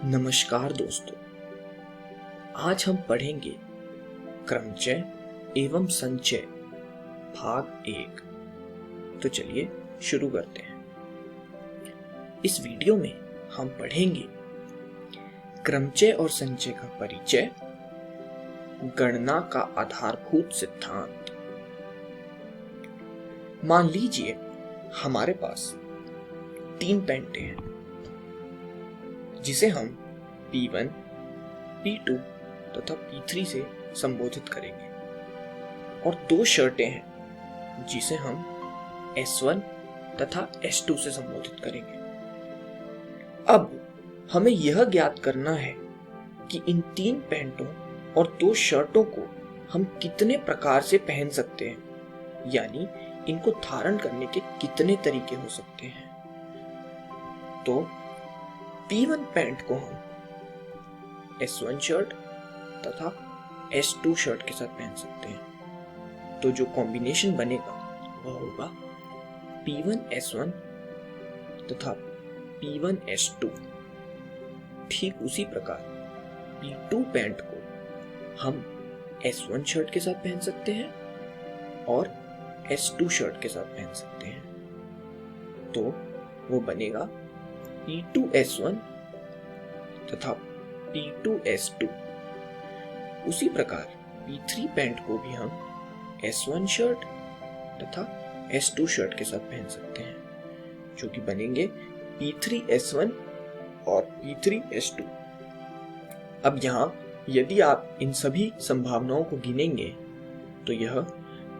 नमस्कार दोस्तों, आज हम पढ़ेंगे क्रमचय एवं संचय भाग 1। तो चलिए शुरू करते हैं। इस वीडियो में हम पढ़ेंगे क्रमचय और संचय का परिचय, गणना का आधारभूत सिद्धांत। मान लीजिए हमारे पास 3 पेंटे हैं जिसे हम P1, P2 तथा P3 से संबोधित करेंगे, और 2 शर्टें हैं जिसे हम S1 तथा S2 से संबोधित करेंगे। अब हमें यह ज्ञात करना है कि इन 3 पैंटों और 2 शर्टों को हम कितने प्रकार से पहन सकते हैं, यानी इनको धारण करने के कितने तरीके हो सकते हैं। तो P1 पैंट को हम S1 शर्ट तथा S2 शर्ट के साथ पहन सकते हैं। तो जो कॉम्बिनेशन बनेगा वह होगा P1 S1 तथा P1 S2। ठीक उसी प्रकार P2 पैंट को हम S1 शर्ट के साथ पहन सकते हैं और S2 शर्ट के साथ पहन सकते हैं। तो वो बनेगा P2 S1 तथा P2 S2। उसी प्रकार P3 पैंट को भी हम S1 शर्ट तथा S2 शर्ट के साथ पहन सकते हैं, जो कि बनेंगे P3 S1 और P3 S2। अब यहाँ यदि आप इन सभी संभावनाओं को गिनेंगे तो यह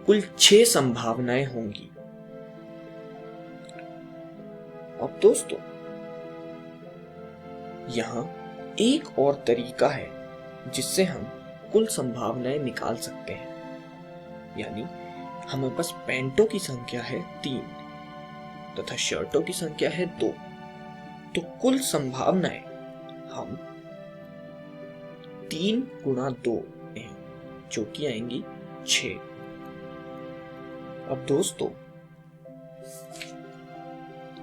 कुल 6 संभावनाएं होंगी। अब दोस्तों, यहाँ एक और तरीका है जिससे हम कुल संभावनाएं निकाल सकते हैं। यानी हमें पास पैंटों की संख्या है 3 तथा शर्टों की संख्या है 2, तो कुल संभावनाएं हम 3 गुणा 2 हैं, जो कि आएंगी 6। अब दोस्तों,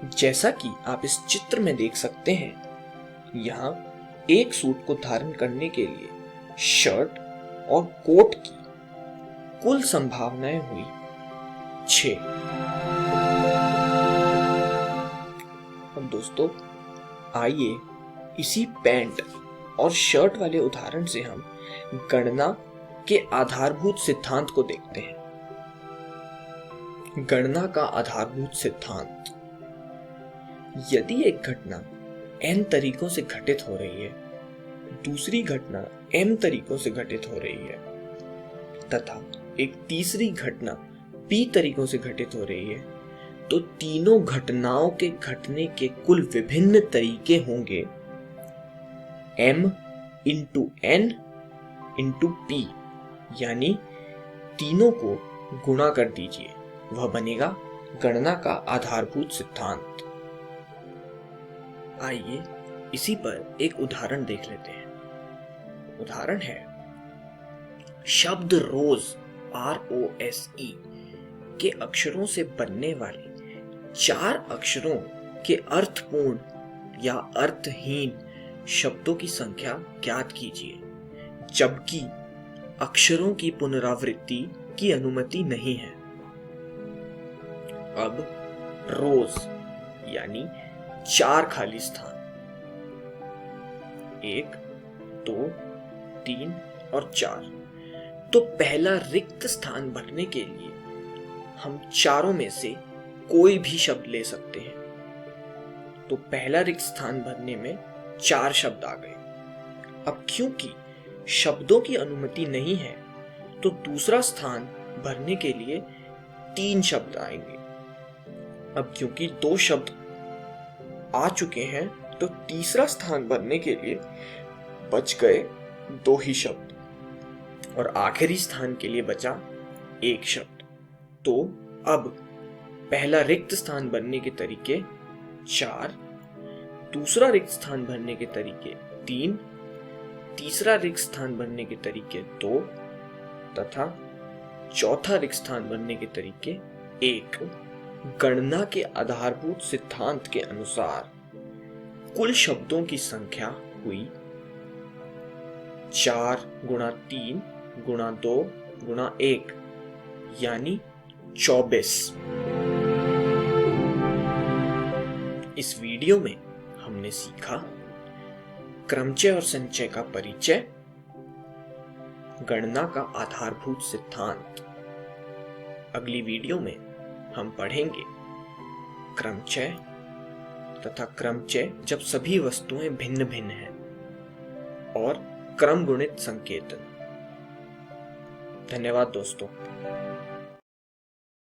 जैसा कि आप इस चित्र में देख सकते हैं, यहाँ एक सूट को धारण करने के लिए शर्ट और कोट की कुल संभावनाएं हुई 6। अब दोस्तों, आइए इसी पैंट और शर्ट वाले उदाहरण से हम गणना के आधारभूत सिद्धांत को देखते हैं। गणना का आधारभूत सिद्धांत: यदि एक घटना n तरीकों से घटित हो रही है, दूसरी घटना m तरीकों से घटित हो रही है तथा एक तीसरी घटना p तरीकों से घटित हो रही है, तो तीनों घटनाओं के घटने के कुल विभिन्न तरीके होंगे m into n into p, यानी तीनों को गुणा कर दीजिए, वह बनेगा गणना का आधारभूत सिद्धांत। आइए इसी पर एक उदाहरण देख लेते हैं। उदाहरण है शब्द रोज ROSE के अक्षरों से बनने वाले 4 अक्षरों के अर्थपूर्ण या अर्थहीन शब्दों की संख्या ज्ञात कीजिए, जबकि अक्षरों की पुनरावृत्ति की अनुमति नहीं है। अब रोज यानी 4 खाली स्थान, 1, 2, 3 और 4। तो पहला रिक्त स्थान भरने के लिए हम चारों में से कोई भी शब्द ले सकते हैं। तो पहला रिक्त स्थान भरने में 4 शब्द आ गए। अब क्योंकि शब्दों की अनुमति नहीं है, तो दूसरा स्थान भरने के लिए 3 शब्द आएंगे। अब क्योंकि 2 शब्द आ चुके हैं, तो तीसरा स्थान भरने के लिए बच गए 2 ही शब्द और आखिरी स्थान के लिए बचा 1 शब्द। तो अब पहला रिक्त स्थान भरने के तरीके 4, दूसरा रिक्त स्थान भरने के तरीके 3, तीसरा रिक्त स्थान भरने के तरीके 2 तथा चौथा रिक्त स्थान भरने के तरीके 1। गणना के आधारभूत सिद्धांत के अनुसार कुल शब्दों की संख्या हुई 4 गुणा 3 गुणा 2 गुणा 1 यानी 24। इस वीडियो में हमने सीखा क्रमचय और संचय का परिचय, गणना का आधारभूत सिद्धांत। अगली वीडियो में हम पढ़ेंगे क्रमचय तथा क्रमचय जब सभी वस्तुएं भिन्न भिन्न हैं और क्रम गुणित संकेतन। धन्यवाद दोस्तों।